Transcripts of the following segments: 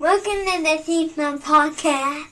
Welcome to the Snobs podcast.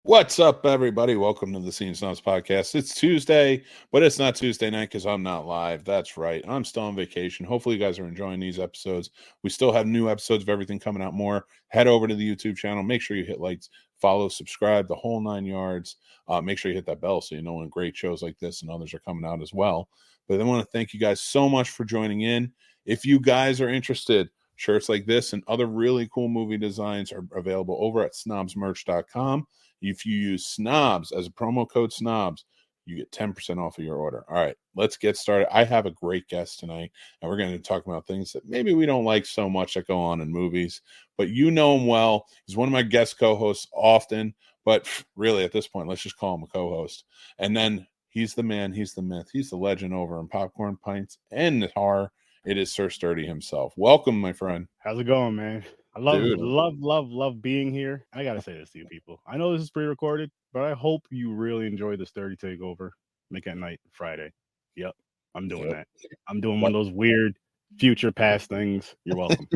What's up, everybody? Welcome to the Snobs podcast. It's Tuesday, but it's not Tuesday night because I'm not live. That's right. I'm still on vacation. Hopefully, you guys are enjoying these episodes. We still have new episodes of everything coming out more. Head over to the YouTube channel. Make sure you hit likes, follow, subscribe, the whole 9 yards. Make sure you hit that bell so you know when great shows like this and others are coming out as well. But I want to thank you guys so much for joining in. If you guys are interested, shirts like this and other really cool movie designs are available over at snobsmerch.com. If you use snobs as a promo code snobs, you get 10% off of your order. All right, let's get started. I have a great guest tonight, and we're going to talk about things that maybe we don't like so much that go on in movies, but you know him well. He's one of my guest co-hosts often, but really at this point, let's just call him a co-host. And then he's the man, he's the myth, he's the legend over in Popcorn Pints and Horror. It is Sir Sturdy himself. Welcome, my friend. How's it going, man? I love being here. I gotta say this to you people. I know this is pre-recorded, but I hope you really enjoy the Sturdy Takeover Mick at Night Friday. Yep, I'm doing that. I'm doing one of those weird future past things. You're welcome.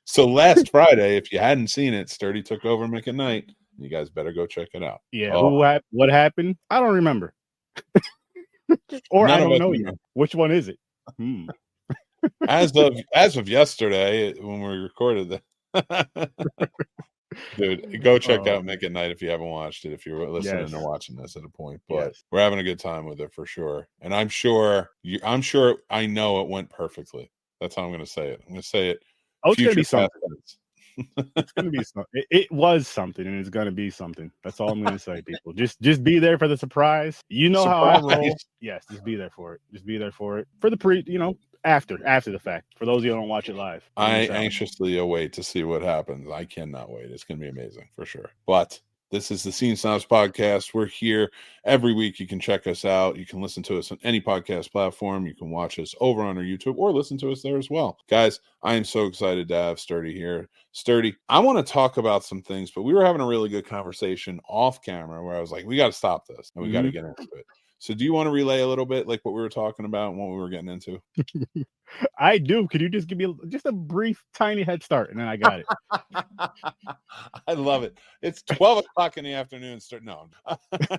So last Friday, if you hadn't seen it, Sturdy took over Mick at Night. You guys better go check it out. Yeah, what happened? I don't remember. Or I don't know yet. Which one is it? As of yesterday, when we recorded that. Dude, go check out Mick at Night if you haven't watched it, if you're listening or watching this at a point. But we're having a good time with it for sure. And I'm sure I know it went perfectly. That's how I'm going to say it. I'm going to say it. Oh, it's going to be something. It's going to be something. It was something, and it's going to be something. That's all I'm going to say, people. Just be there for the surprise. You know how I roll. Yes, just be there for it. Just be there for it. For the after the fact. For those of you who don't watch it live. I anxiously await to see what happens. I cannot wait. It's going to be amazing for sure. But this is the Scene Snobs podcast. We're here every week. You can check us out. You can listen to us on any podcast platform. You can watch us over on our YouTube or listen to us there as well. Guys, I am so excited to have Sturdy here. Sturdy, I want to talk about some things, but we were having a really good conversation off camera where I was like, we got to stop this and we got to get into it. So do you want to relay a little bit like what we were talking about and what we were getting into? I do. Could you just give me just a brief, tiny head start, and then I got it. I love it. It's 12 o'clock in the afternoon. No. Okay,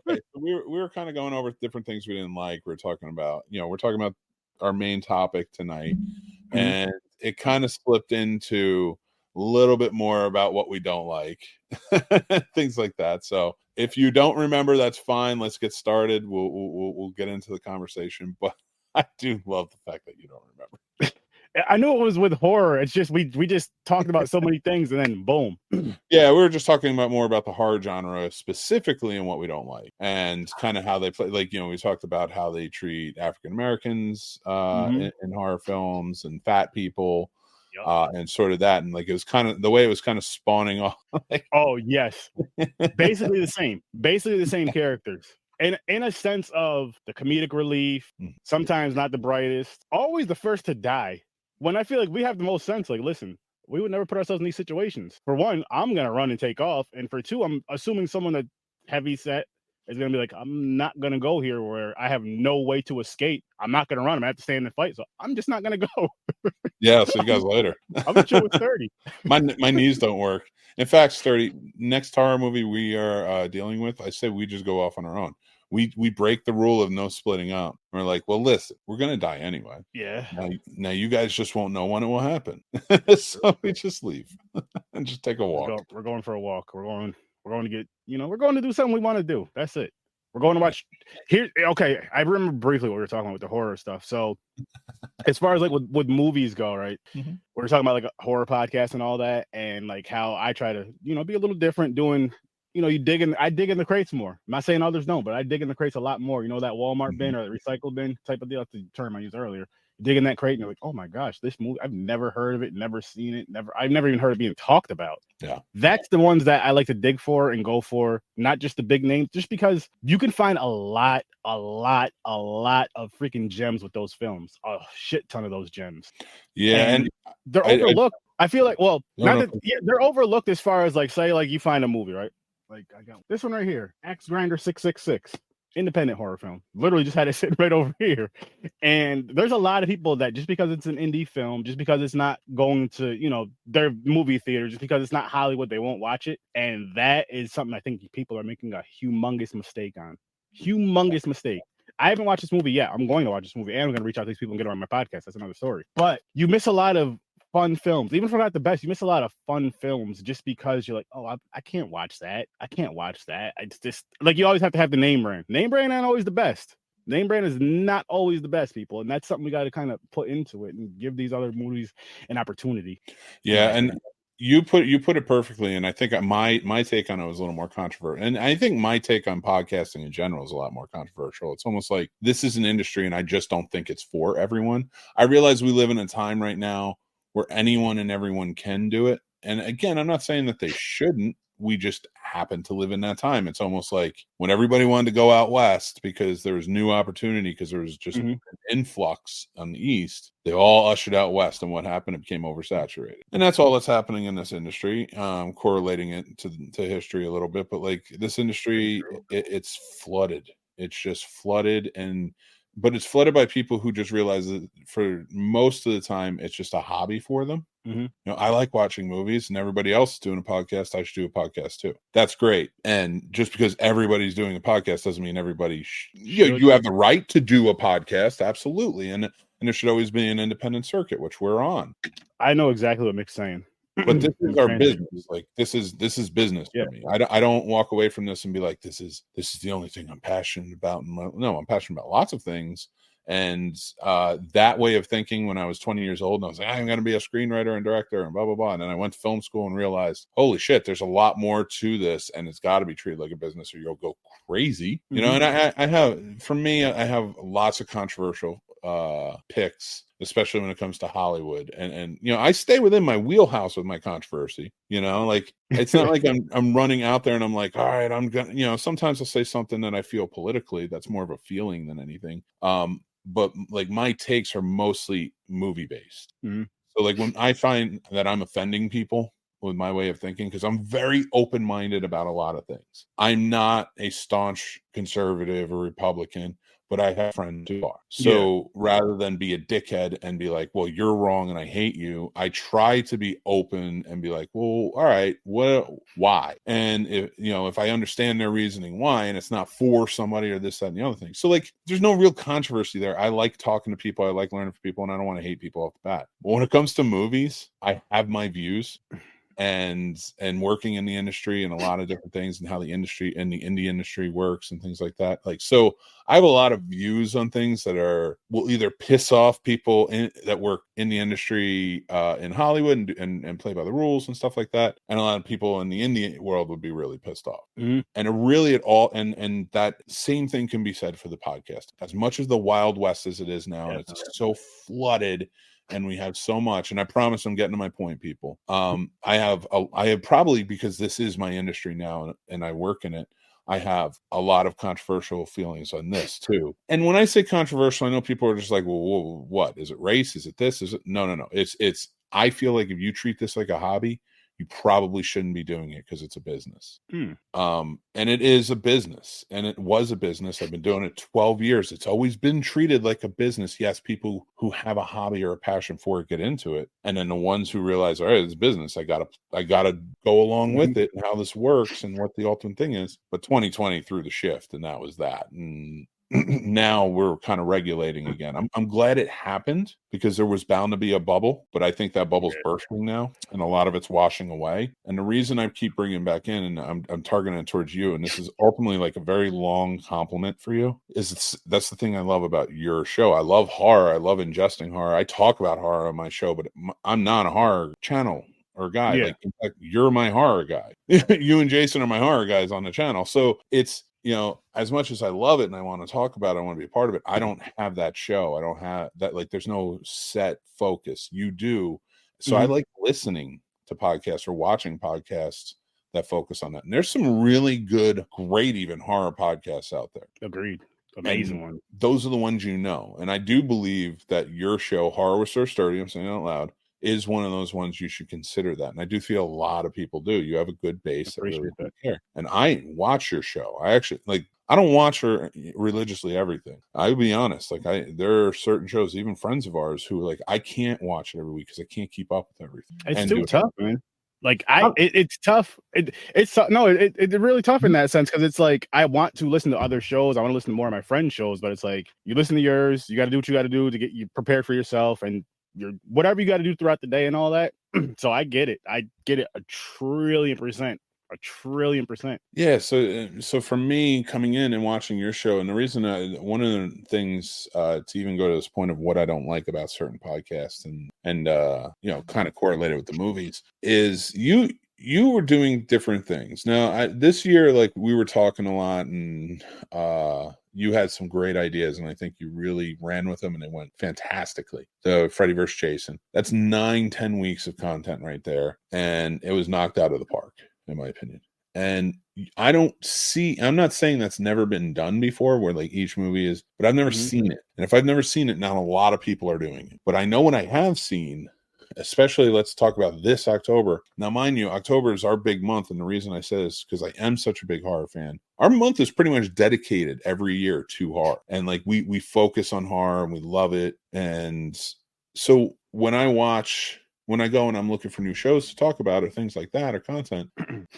so we were kind of going over different things we didn't like. We're talking about our main topic tonight, and it kind of slipped into a little bit more about what we don't like, things like that. So if you don't remember, that's fine. Let's get started. We'll get into the conversation. But I do love the fact that you don't remember. I knew it was with horror. It's just we just talked about so many things, and then boom. Yeah, we were just talking more about the horror genre specifically and what we don't like, and kind of how they play. Like we talked about how they treat African Americans in horror films and fat people. And sort of that, and like it was kind of the way it was kind of spawning off. Oh yes, basically the same characters, and in a sense of the comedic relief. Sometimes not the brightest, always the first to die. When I feel like we have the most sense, like listen, we would never put ourselves in these situations. For one, I'm gonna run and take off, and for two, I'm assuming someone that heavy set is gonna be like, I'm not gonna go here where I have no way to escape. I'm not gonna run. I'm gonna have to stand and fight. So I'm just not gonna go. Yeah, see you guys later. I'm chill with 30. My knees don't work. In fact, 30 next horror movie we are dealing with, I say we just go off on our own. We break the rule of no splitting up. We're like, well, listen, we're gonna die anyway. Yeah. Now you guys just won't know when it will happen. So we just leave and just take a walk. We're going for a walk. We're going to get, we're going to do something we want to do. That's it. We're going to watch here. Okay. I remember briefly what we were talking about with the horror stuff. So as far as like with movies go, right. We're talking about like a horror podcast and all that. And like how I try to, be a little different doing, I dig in the crates more. I'm not saying others don't, but I dig in the crates a lot more. That Walmart bin or the recycle bin type of deal. That's the term I used earlier. Dig in that crate and you're like, oh my gosh, this movie, I've never heard of it, never seen it, I've never even heard it being talked about. Yeah. That's the ones that I like to dig for and go for, not just the big names, just because you can find a lot of freaking gems with those films. A shit ton of those gems. Yeah. And they're overlooked. I feel like, they're overlooked as far as like, say, like you find a movie, right? Like I got this one right here, Axe Grinder 666. independent horror film. Literally just had it sitting right over here. And there's a lot of people that just because it's an indie film, just because it's not going to, you know, their movie theater, just because it's not Hollywood, they won't watch it. And that is something I think people are making a humongous mistake on. Humongous mistake. I haven't watched this movie yet. I'm going to watch this movie, and I'm going to reach out to these people and get them on my podcast. That's another story. But you miss a lot of fun films. Even if we're not the best, you miss a lot of fun films just because you're like, oh, I can't watch that. I can't watch that. It's just like you always have to have the name brand. Name brand ain't always the best. Name brand is not always the best, people, and that's something we got to kind of put into it and give these other movies an opportunity. Yeah, and you put it perfectly, and I think my take on it was a little more controversial, and I think my take on podcasting in general is a lot more controversial. It's almost like this is an industry, and I just don't think it's for everyone. I realize we live in a time right now where anyone and everyone can do it, and again, I'm not saying that they shouldn't. We just happen to live in that time. It's almost like when everybody wanted to go out west because there was new opportunity, because there was just an influx on the east, they all ushered out west, and what happened? It became oversaturated. And that's all that's happening in this industry, correlating it to history a little bit. But like this industry, it's flooded. It's just flooded, but it's flooded by people who just realize that for most of the time, it's just a hobby for them. You know, I like watching movies, and everybody else is doing a podcast. I should do a podcast too. That's great. And just because everybody's doing a podcast doesn't mean everybody you have the right to do a podcast. Absolutely. And there should always be an independent circuit, which we're on. I know exactly what Mick's saying. But this is our business. Like this is business for me. I don't walk away from this and be like, this is the only thing I'm passionate about. No, I'm passionate about lots of things. And that way of thinking when I was 20 years old, and I was like, I'm going to be a screenwriter and director and blah, blah, blah. And then I went to film school and realized, holy shit, there's a lot more to this, and it's got to be treated like a business or you'll go crazy. You know, and I have, for me, I have lots of controversial picks, especially when it comes to Hollywood. And you know, I stay within my wheelhouse with my controversy. You know, like it's not like I'm running out there and I'm like, all right, I'm gonna, you know, sometimes I'll say something that I feel politically that's more of a feeling than anything. But like my takes are mostly movie based. So like when I find that I'm offending people with my way of thinking, because I'm very open-minded about a lot of things. I'm not a staunch conservative or Republican, but I have friends who are. So rather than be a dickhead and be like, well, you're wrong and I hate you, I try to be open and be like, well, all right, why? And if I understand their reasoning why, and it's not for somebody or this, that, and the other thing. So like, there's no real controversy there. I like talking to people. I like learning from people, and I don't want to hate people off the bat. But when it comes to movies, I have my views. And working in the industry and a lot of different things, and how the industry and the indie industry works and things like that. Like, so I have a lot of views on things that will either piss off people that work in the industry in Hollywood and play by the rules and stuff like that. And a lot of people in the indie world would be really pissed off. And and that same thing can be said for the podcast. As much as the Wild West as it is now, and it's so flooded, and we have so much, and I promise I'm getting to my point, people. I have probably, because this is my industry now and I work in it, I have a lot of controversial feelings on this too. And when I say controversial, I know people are just like, well, what is it? Race? Is it this? Is it? No. It's I feel like if you treat this like a hobby, you probably shouldn't be doing it because it's a business. And it is a business, and it was a business. I've been doing it 12 years. It's always been treated like a business. Yes, people who have a hobby or a passion for it get into it. And then the ones who realize, all right, it's business. I gotta go along with it and how this works and what the ultimate thing is. But 2020 threw the shift, and that was that. And now we're kind of regulating again. I'm glad it happened, because there was bound to be a bubble, but I think that bubble's bursting now, and a lot of it's washing away. And the reason I keep bringing it back in, and I'm targeting it towards you, and this is ultimately like a very long compliment for you, that's the thing I love about your show. I love horror. I love ingesting horror. I talk about horror on my show, but I'm not a horror channel or guy. Like, in fact, you're my horror guy. You and Jason are my horror guys on the channel. So it's, as much as I love it and I want to talk about it, I want to be a part of it, I don't have that show. I don't have that, like, there's no set focus. You do. So I like listening to podcasts or watching podcasts that focus on that. And there's some really good, great, even horror podcasts out there. Agreed. Amazing one. Those are the ones And I do believe that your show, Horror with Sir Sturdy, I'm saying it out loud, is one of those ones you should consider that. And I do feel a lot of people do. You have a good base that really care. And I watch your show. I actually, like, I don't watch religiously everything. I'll be honest. Like there are certain shows, even friends of ours, who like I can't watch it every week because I can't keep up with everything. It's too tough, man. Like it's tough. It's really tough in that sense because it's like I want to listen to other shows. I want to listen to more of my friends' shows, but it's like you listen to yours. You got to do what you got to do to get you prepared for yourself and your whatever you got to do throughout the day and all that. So I get it. I get it 1,000,000,000%. 1,000,000,000,000%. Yeah, so for me coming in and watching your show, and the reason one of the things to even go to this point of what I don't like about certain podcasts and kind of correlated with the movies is you were doing different things. Now this year, like we were talking a lot, and you had some great ideas, and I think you really ran with them, and they went fantastically. So Freddy vs. Jason, that's 9-10 weeks of content right there, and it was knocked out of the park, in my opinion. And I'm not saying that's never been done before where like each movie is, but I've never seen it. And if I've never seen it, not a lot of people are doing it. But I know what I have seen, especially let's talk about this October. Now, mind you, October is our big month. And the reason I say this is because I am such a big horror fan. Our month is pretty much dedicated every year to horror. And like we focus on horror and we love it. And so when I go and I'm looking for new shows to talk about or things like that or content,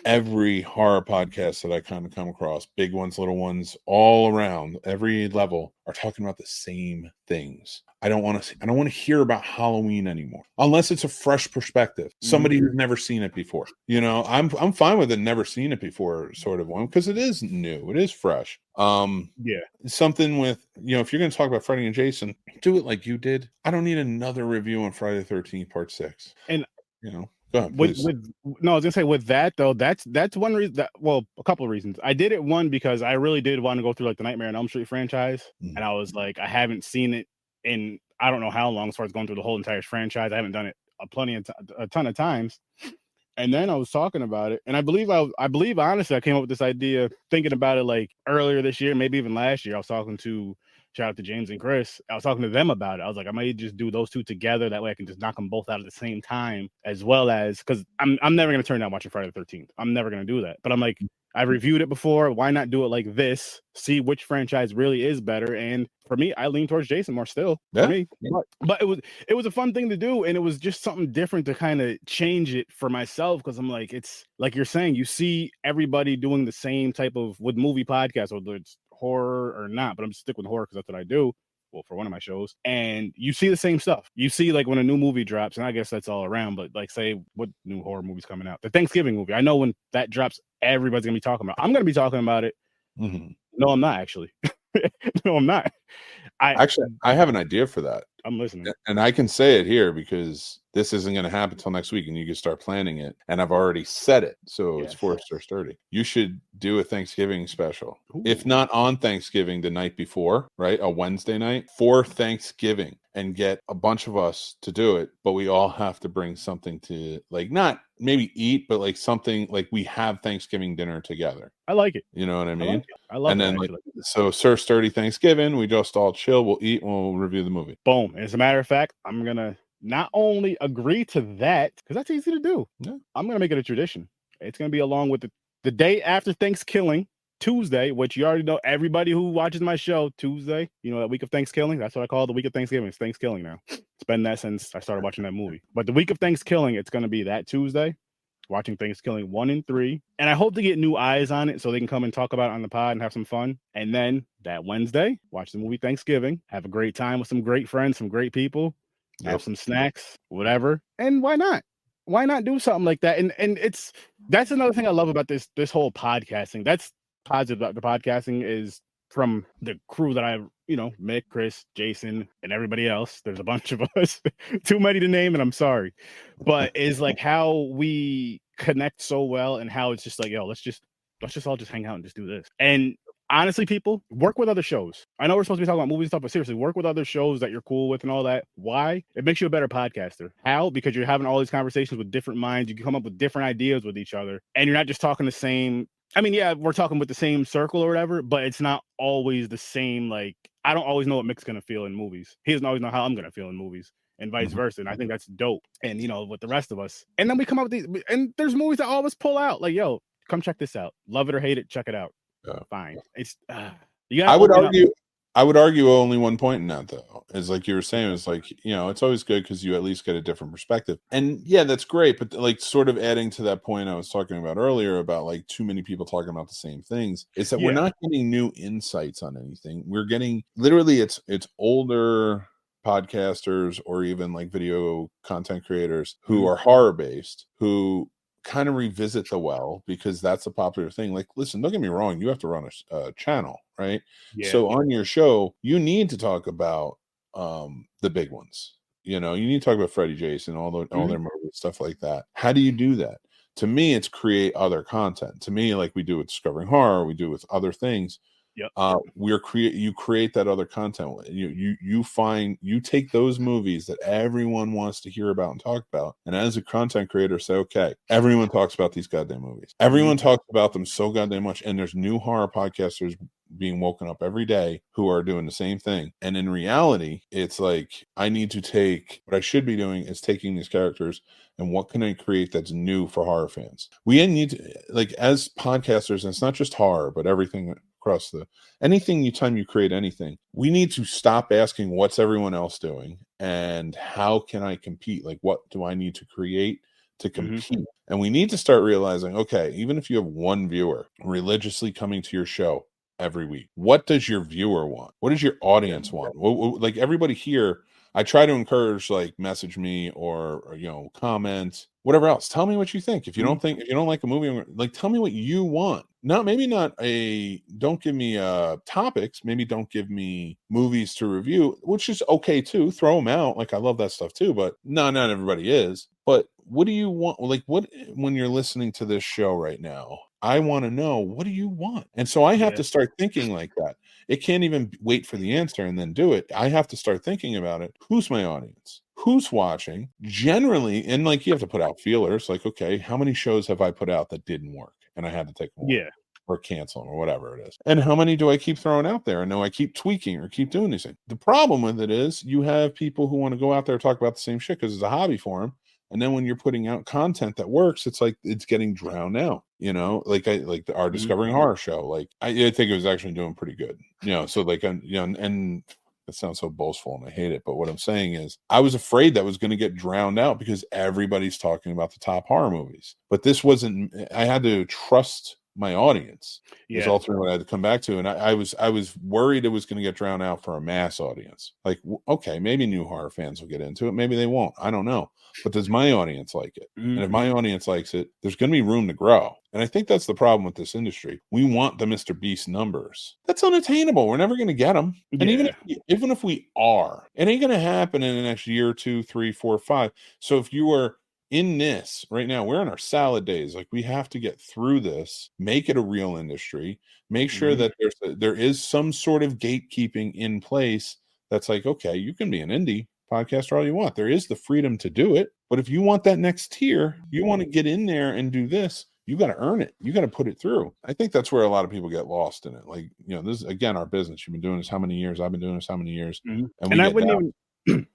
every horror podcast that I kind of come across, big ones, little ones, all around, every level, are talking about the same things. I don't want to hear about Halloween anymore, unless it's a fresh perspective. Somebody who's never seen it before. You know, I'm fine with it, never seen it before sort of one, because it is new, it is fresh. Yeah, something with, if you're going to talk about Freddy and Jason, do it like you did. I don't need another review on Friday the 13th Part 6. And go ahead, please. I was gonna say with that though, that's one reason a couple of reasons. I did it one because I really did want to go through like the Nightmare on Elm Street franchise, and I was like, I haven't seen it in I don't know how long as far as going through the whole entire franchise. I haven't done it a ton of times. And then I was talking about it, and I believe honestly I came up with this idea thinking about it like earlier this year, maybe even last year. I was talking to shout out to James and Chris. I was talking to them about it. I was like, I might just do those two together. That way I can just knock them both out at the same time, as well as because I'm never gonna turn down watching Friday the 13th. I'm never gonna do that. But I'm like, I reviewed it before. Why not do it like this? See which franchise really is better. And for me, I lean towards Jason more still. For me, but it was a fun thing to do, and it was just something different to kind of change it for myself because I'm like, it's like you're saying, you see everybody doing the same type of with movie podcasts, whether it's horror or not. But I'm just stick with horror because that's what I do. Well, for one of my shows, and you see the same stuff. You see like when a new movie drops, and I guess that's all around. But like, say what new horror movie's coming out? The Thanksgiving movie. I know when that drops, everybody's gonna be talking about. I'm gonna be talking about it. No, I'm not actually. No, I'm not. I have an idea for that. I'm listening, and I can say it here because this isn't going to happen until next week, and you can start planning it. And I've already said it, so it's forced or sturdy. You should do a Thanksgiving special, if not on Thanksgiving, the night before, right? A Wednesday night for Thanksgiving, and get a bunch of us to do it. But we all have to bring something to like not maybe eat, but like something like we have Thanksgiving dinner together. I like it. You know what I mean? I love it. And then so Sir Sturdy Thanksgiving, we just all chill, we'll eat, and we'll review the movie. Boom. And as a matter of fact, I'm gonna not only agree to that, because that's easy to do. Yeah. I'm gonna make it a tradition. It's gonna be along with the day after Thanksgiving, Tuesday, which you already know, everybody who watches my show, Tuesday, that week of Thanksgiving, that's what I call the week of Thanksgiving. It's Thanksgiving now. It's been that since I started watching that movie. But the week of Thanksgiving, it's gonna be that Tuesday, watching Thanksgiving 1 and 3. And I hope to get new eyes on it so they can come and talk about it on the pod and have some fun. And then that Wednesday, watch the movie Thanksgiving, have a great time with some great friends, some great people, have some snacks, whatever. And why not? Why not do something like that? And that's another thing I love about this whole podcasting. That's positive about the podcasting is from the crew that I, Mick, Chris, Jason, and everybody else. There's a bunch of us, too many to name, and I'm sorry. But is like how we connect so well, and how it's just like, yo, let's just all just hang out and just do this. And honestly, people, work with other shows. I know we're supposed to be talking about movies and stuff, but seriously, work with other shows that you're cool with and all that. Why? It makes you a better podcaster. How? Because you're having all these conversations with different minds. You can come up with different ideas with each other, and you're not just talking the same. I mean, yeah, we're talking with the same circle or whatever, but it's not always the same. Like, I don't always know what Mick's going to feel in movies. He doesn't always know how I'm going to feel in movies, and vice versa. And I think that's dope. And, with the rest of us. And then we come up with these, and there's movies that all of us pull out. Like, yo, come check this out. Love it or hate it, check it out. fine. It's you gotta I would open up. argue. I would argue only one point in that, though, is like you were saying, it's like, it's always good because you at least get a different perspective. And yeah, that's great. But like sort of adding to that point I was talking about earlier about like too many people talking about the same things is that we're not getting new insights on anything. We're getting literally it's older podcasters or even like video content creators who are horror based, who kind of revisit the well because that's a popular thing. Like, listen, don't get me wrong, you have to run a channel, right? So on your show, you need to talk about the big ones. You need to talk about Freddie, Jason, all their movies, stuff like that. How do you do that? To me, it's create other content. To me, like we do with Discovering Horror, we do with other things. You create that other content. You take those movies that everyone wants to hear about and talk about, and as a content creator say, okay, everyone talks about these goddamn movies, everyone talks about them so goddamn much, and there's new horror podcasters being woken up every day who are doing the same thing. And in reality, it's like I need to take what I should be doing is taking these characters and what can I create that's new for horror fans. We need to, like, as podcasters, and it's not just horror but everything across anytime you create anything, we need to stop asking what's everyone else doing and how can I compete? Like, what do I need to create to compete? And we need to start realizing, okay, even if you have one viewer religiously coming to your show every week, what does your viewer want? What does your audience want? Like everybody here, I try to encourage, like, message me or comment, whatever else. Tell me what you think. If you don't like a movie, like, tell me what you want. Don't give me topics. Maybe don't give me movies to review, which is okay too. Throw them out. Like, I love that stuff too, but not everybody is. But what do you want? Like, when you're listening to this show right now, I want to know, what do you want? And so I have to start thinking like that. It can't even wait for the answer and then do it. I have to start thinking about it. Who's my audience? Who's watching? Generally, and like you have to put out feelers. Like, okay, how many shows have I put out that didn't work and I had to take them away or cancel them or whatever it is? And how many do I keep throwing out there? And no, I keep tweaking or keep doing these things. The problem with it is you have people who want to go out there and talk about the same shit because it's a hobby for them. And then when you're putting out content that works, it's like it's getting drowned out, like our Discovering Horror show. Like, I think it was actually doing pretty good, so like, and it sounds so boastful and I hate it. But what I'm saying is I was afraid that was going to get drowned out because everybody's talking about the top horror movies. But this wasn't, I had to trust my audience is ultimately what I had to come back to. And I was worried it was going to get drowned out for a mass audience. Like, okay, maybe new horror fans will get into it. Maybe they won't. I don't know. But does my audience like it? And if my audience likes it, there's going to be room to grow. And I think that's the problem with this industry. We want the Mr. Beast numbers. That's unattainable. We're never going to get them. And even if we are, it ain't going to happen in the next year, 2, 3, 4, 5. So if you are in this right now, we're in our salad days. Like, we have to get through this, make it a real industry, make sure that there is some sort of gatekeeping in place. That's like, okay, you can be an indie podcaster all you want. There is the freedom to do it. But if you want that next tier, you want to get in there and do this, you got to earn it. You got to put it through. I think that's where a lot of people get lost in it. Like, this is, again, our business. You've been doing this how many years? I've been doing this how many years? And I wouldn't even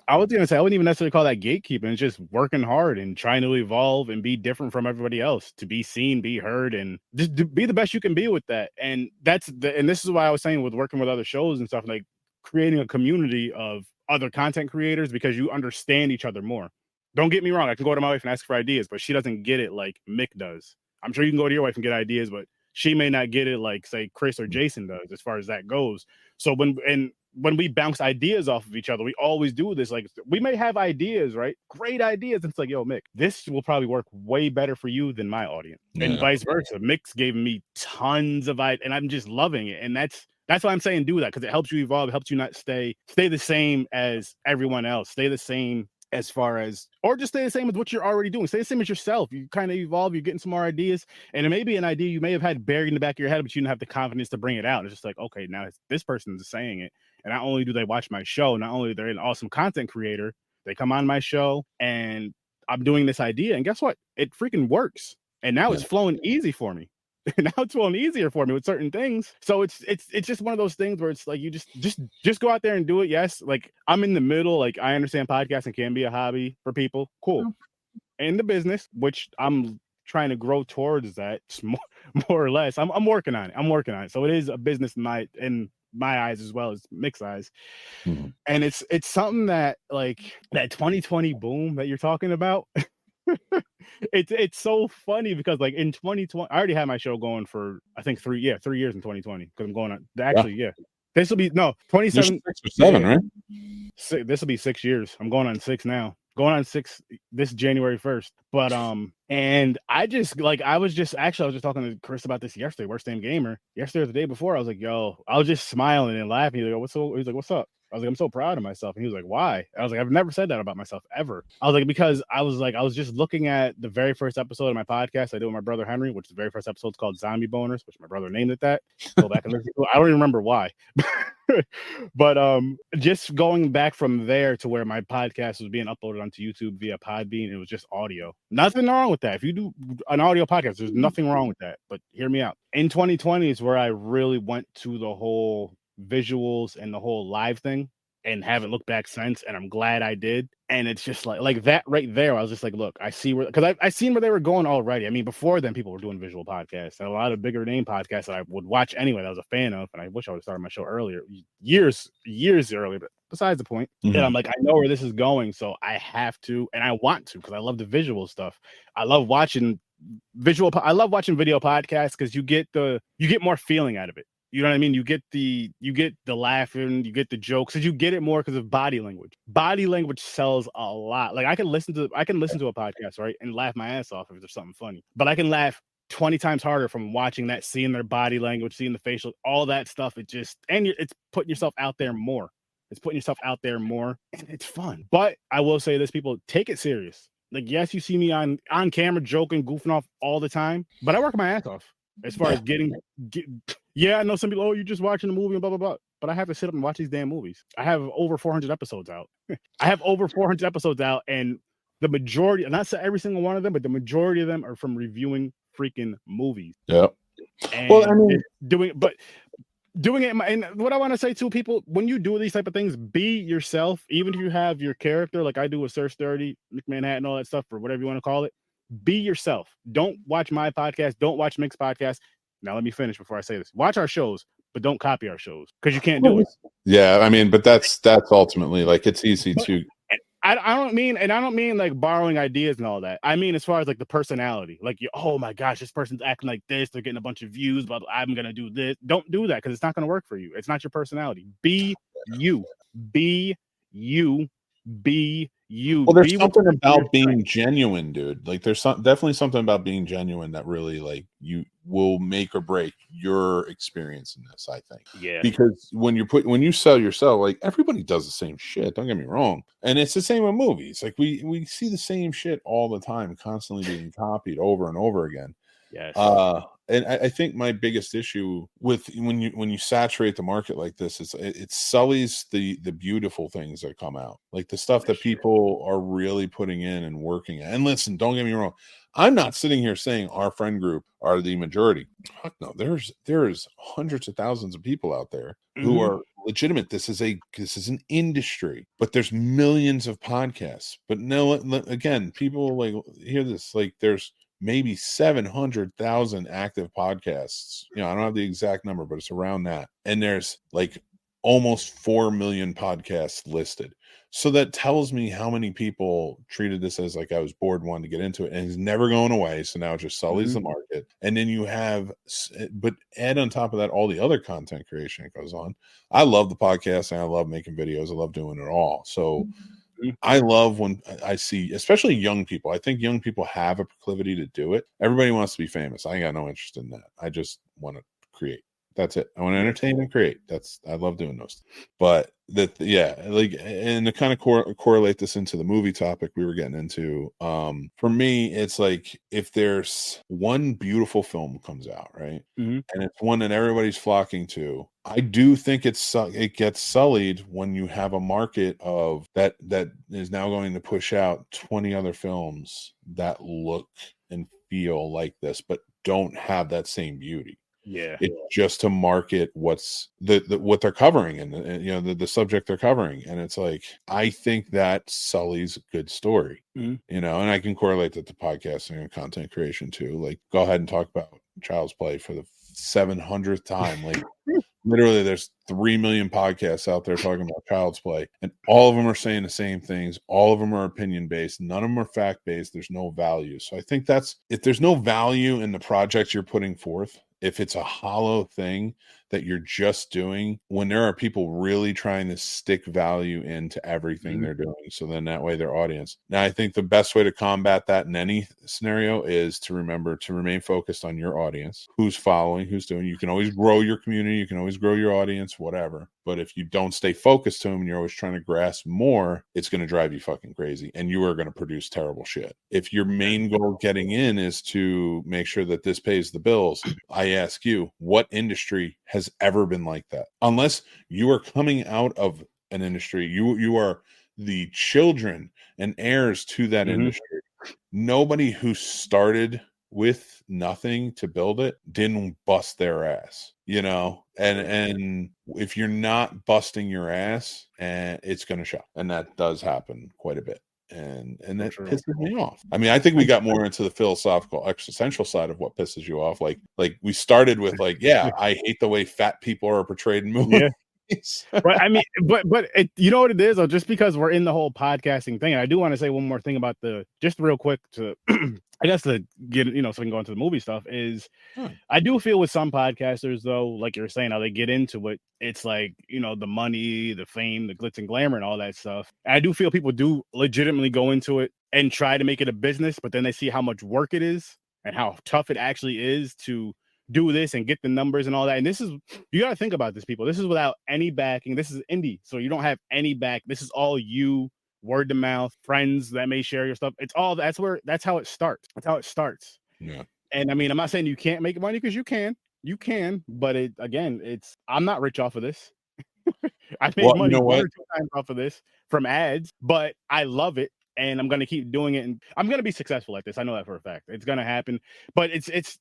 I was going to say, I wouldn't even necessarily call that gatekeeping. It's just working hard and trying to evolve and be different from everybody else, to be seen, be heard, and just be the best you can be with that. And and this is why I was saying with working with other shows and stuff, like creating a community of other content creators, because you understand each other more. Don't get me wrong. I can go to my wife and ask for ideas, but she doesn't get it like Mick does. I'm sure you can go to your wife and get ideas, but she may not get it like, say, Chris or Jason does, as far as that goes. So when we bounce ideas off of each other, we always do this. Like, we may have ideas, right? Great ideas. And it's like, yo, Mick, this will probably work way better for you than my audience. And vice versa. Mick's gave me tons of ideas and I'm just loving it. And that's why I'm saying do that, because it helps you evolve. It helps you not stay the same as everyone else. Stay the same as far as, or just stay the same as what you're already doing. Stay the same as yourself. You kind of evolve. You're getting some more ideas. And it may be an idea you may have had buried in the back of your head, but you didn't have the confidence to bring it out. It's just like, okay, now this person's saying it. And not only do they watch my show, not only they're an awesome content creator, they come on my show and I'm doing this idea. And guess what? It freaking works. And now it's flowing easy for me. Now it's flowing easier for me with certain things. So it's just one of those things where it's like, you just go out there and do it. Yes. Like, I'm in the middle. Like, I understand podcasting can be a hobby for people. Cool. In the business, which I'm trying to grow towards that. more or less. I'm working on it. I'm working on it. So it is a business in my eyes as well as Mick's eyes. Mhm. And it's something that like that 2020 boom that you're talking about. It's so funny because like in 2020, I already had my show going for I think 3 years in 2020 because I'm going on actually this will be 27 6 or 7, right? This will be 6 years. I'm going on 6 now. Going on 6 this January 1st. But and I was just talking to Chris about this yesterday, Worst Damn Gamer. Yesterday or the day before, I was like, yo, I was just smiling and laughing. He's like, what's up? I was like, I'm so proud of myself. And he was like, why? I was like, I've never said that about myself ever. I was like, because I was just looking at the very first episode of my podcast I did with my brother Henry, which the very first episode is called Zombie Boners, which my brother named it that. Go back and listen to it. I don't even remember why. But just going back from there to where my podcast was being uploaded onto YouTube via Podbean, it was just audio. Nothing wrong with that. If you do an audio podcast, there's nothing wrong with that. But hear me out. In 2020 is where I really went to the whole visuals and the whole live thing and haven't looked back since, and I'm glad I did. And it's just like that right there. I was just like, look, I see where, because I seen where they were going already. I mean, before then, people were doing visual podcasts, and a lot of bigger name podcasts that I would watch anyway. That I was a fan of, and I wish I would have started my show earlier, years earlier. But besides the point, and I'm like, I know where this is going, so I have to, and I want to, because I love the visual stuff. I love watching video podcasts because you get more feeling out of it. You know what I mean? You get the laughing, you get the jokes, and you get it more because of body language. Body language sells a lot. Like I can listen to a podcast, right, and laugh my ass off if there's something funny. But I can laugh 20 times harder from watching that, seeing their body language, seeing the facial, all that stuff. It's putting yourself out there more. And it's fun. But I will say this, people, take it serious. Like, yes, you see me on camera joking, goofing off all the time, but I work my ass off as far as I know some people, oh, you're just watching a movie and blah, blah, blah. But I have to sit up and watch these damn movies. I have over 400 episodes out. And the majority, not every single one of them, but the majority of them are from reviewing freaking movies. Yeah. And well, I mean, doing it, and what I want to say to people, when you do these type of things, be yourself. Even if you have your character, like I do with Sir Sturdy, McManhattan, all that stuff, or whatever you want to call it, be yourself. Don't watch my podcast. Don't watch Mick's podcast. Now, let me finish before I say this. Watch our shows, but don't copy our shows because you can't do it. Yeah, I mean, but that's ultimately, like, it's easy to. I don't mean like borrowing ideas and all that. I mean, as far as like the personality, like, oh my gosh, this person's acting like this. They're getting a bunch of views, but I'm going to do this. Don't do that because it's not going to work for you. It's not your personality. Be you. Be you. Be you. Well, there's something about being genuine, dude. Like, there's definitely something about being genuine that really, like, you will make or break your experience in this, I think. Yeah. Because when you sell yourself, like, everybody does the same shit. Don't get me wrong. And it's the same with movies. Like, we see the same shit all the time, constantly being copied over and over again. Yes. And I think my biggest issue with when you saturate the market like this is it sullies the beautiful things that come out, like the stuff that people are really putting in and working at. And listen, don't get me wrong, I'm not sitting here saying our friend group are the majority. Fuck no, there's hundreds of thousands of people out there who are legitimate. This is an industry, but there's millions of podcasts. But no, again, people like hear this, like there's maybe 700,000 active podcasts. I don't have the exact number, but it's around that. And there's like almost 4 million podcasts listed. So that tells me how many people treated this as like I was bored, wanted to get into it, and it's never going away. So now it just sullies the market. And then you have, but add on top of that all the other content creation that goes on. I love the podcast and I love making videos. I love doing it all. So I love when I see, especially young people. I think young people have a proclivity to do it. Everybody wants to be famous. I ain't got no interest in that. I just want to create. That's it. I want to entertain and create. I love doing those things. But and to kind of correlate this into the movie topic we were getting into, for me, it's like if there's one beautiful film comes out, right, and it's one that everybody's flocking to, I do think it gets sullied when you have a market of that is now going to push out 20 other films that look and feel like this, but don't have that same beauty. Yeah, it's just to market what's what they're covering and the subject they're covering, and it's like I think that sullies a good story, and I can correlate that to podcasting and content creation too. Like, go ahead and talk about Child's Play for the 700th time. Like, literally, there's 3 million podcasts out there talking about Child's Play, and all of them are saying the same things. All of them are opinion based. None of them are fact based. There's no value. So I think that's, if there's no value in the project you're putting forth, if it's a hollow thing that you're just doing, when there are people really trying to stick value into everything they're doing, so then that way their audience. Now, I think the best way to combat that in any scenario is to remember to remain focused on your audience, who's following, who's doing. You can always grow your community, you can always grow your audience, whatever. But if you don't stay focused to them and you're always trying to grasp more, it's going to drive you fucking crazy, and you are going to produce terrible shit. If your main goal getting in is to make sure that this pays the bills, I ask you, what industry has ever been like that? Unless you are coming out of an industry, you are the children and heirs to that industry. Nobody who started with nothing to build it didn't bust their ass, you know. And if you're not busting your ass, it's going to show, and that does happen quite a bit. And that pisses me off. I mean, I think we got more into the philosophical, existential side of what pisses you off. Like we started with yeah, I hate the way fat people are portrayed in movies. But I mean, but you know what it is, though, just because we're in the whole podcasting thing, and I do want to say one more thing about just real quick to I guess to get, so we can go into the movie stuff, is I do feel with some podcasters, though, like you're saying, how they get into it, it's like, the money, the fame, the glitz and glamour and all that stuff. And I do feel people do legitimately go into it and try to make it a business, but then they see how much work it is and how tough it actually is to do this and get the numbers and all that. And this is, you got to think about this, people. This is without any backing. This is indie, so you don't have any back. This is all you, word to mouth, friends that may share your stuff. It's all, that's how it starts. That's how it starts. Yeah. And I mean, I'm not saying you can't make money, because you can, but I'm not rich off of this. I made money 1 or 2 times off of this from ads, but I love it. And I'm going to keep doing it, and I'm going to be successful at this. I know that for a fact. It's going to happen, but it's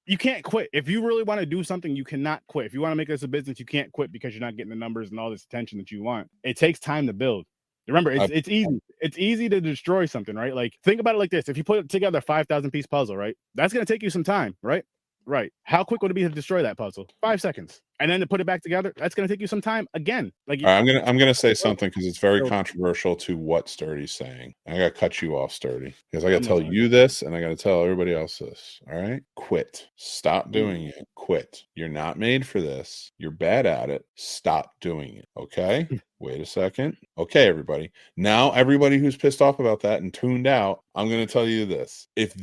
you can't quit. If you really want to do something, you cannot quit. If you want to make this a business, you can't quit because you're not getting the numbers and all this attention that you want. It takes time to build. Remember, it's easy. It's easy to destroy something, right? Like, think about it like this. If you put together a 5,000 piece puzzle, right? That's going to take you some time, right? Right. How quick would it be to destroy that puzzle? 5 seconds. And then to put it back together, that's going to take you some time again. Like, I'm gonna say something because it's very controversial to what Sturdy's saying. I gotta cut you off, Sturdy, because I gotta tell you this, and I gotta tell everybody else this. All right, quit. Stop doing it. Quit. You're not made for this. You're bad at it. Stop doing it. Okay. Wait a second. Okay, everybody. Now, everybody who's pissed off about that and tuned out, I'm gonna tell you this. If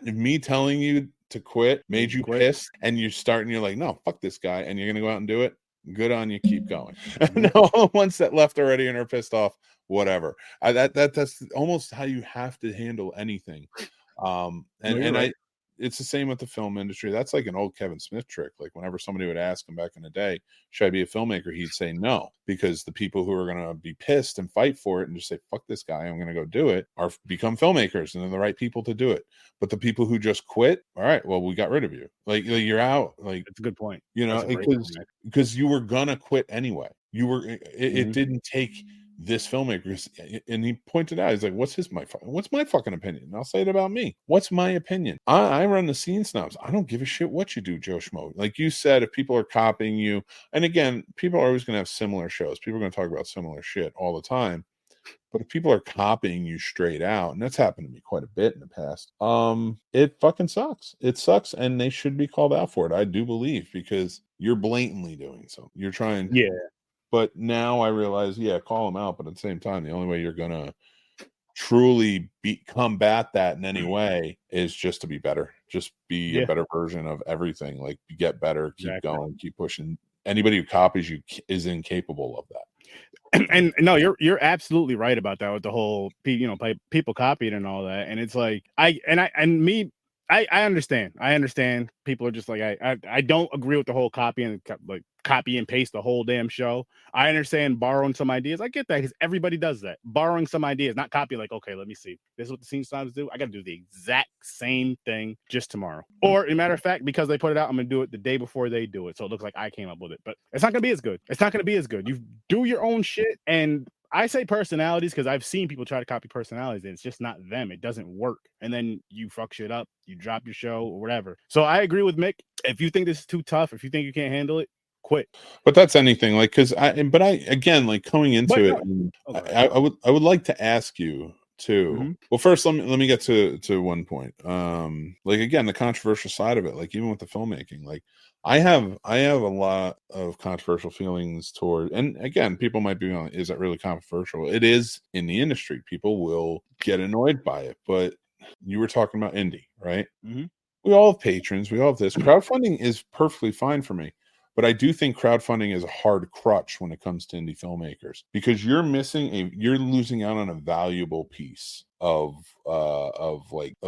me telling you to quit made you pissed, and you're like, no, fuck this guy, and you're gonna go out and do it, good on you, keep going. And all the ones that left already and are pissed off, whatever. That's almost how you have to handle anything. It's the same with the film industry. That's like an old Kevin Smith trick. Like, whenever somebody would ask him back in the day, should I be a filmmaker? He'd say no, because the people who are going to be pissed and fight for it and just say, fuck this guy, I'm going to go do it, become filmmakers, and they're the right people to do it. But the people who just quit, all right, well, we got rid of you. Like you're out. Like, that's a good point. Because you were going to quit anyway. It didn't take this filmmaker, and he pointed out, he's like, what's my fucking opinion? And I'll say it about me. What's my opinion? I run the Scene Snobs. I don't give a shit what you do, Joe Schmo. Like you said, if people are copying you, and again, people are always going to have similar shows. People are going to talk about similar shit all the time. But if people are copying you straight out, and that's happened to me quite a bit in the past, it fucking sucks. It sucks, and they should be called out for it. I do believe, because you're blatantly doing so. You're trying. Yeah. But now I realize, call them out. But at the same time, the only way you're going to truly combat that in any way is just to be better. Just be a better version of everything. Like, get better, keep going, keep pushing. Anybody who copies you is incapable of that. And no, you're absolutely right about that with the whole, people copied and all that. And it's like, I understand. I understand. People are just like, I don't agree with the whole copy and paste the whole damn show. I understand borrowing some ideas. I get that, because everybody does that. Borrowing some ideas, not copy. Like, okay, let me see. This is what the Scene Snobs do. I got to do the exact same thing just tomorrow. Or, as a matter of fact, because they put it out, I'm going to do it the day before they do it. So it looks like I came up with it. But it's not going to be as good. It's not going to be as good. You do your own shit, and I say personalities because I've seen people try to copy personalities and it's just not them. It doesn't work. And then you fuck shit up, you drop your show or whatever. So I agree with Mick. If you think this is too tough, if you think you can't handle it, quit. But that's anything, like, because I again, like, coming into it, I would like to ask you too. Well, first, let me get to one point. Like, again, the controversial side of it, like, even with the filmmaking, like, I have a lot of controversial feelings toward, and again, people might be going, is that really controversial? It is in the industry. People will get annoyed by it, but you were talking about indie, right? We all have patrons. We all have this. Crowdfunding is perfectly fine for me. But I do think crowdfunding is a hard crutch when it comes to indie filmmakers, because you're losing out on a valuable piece of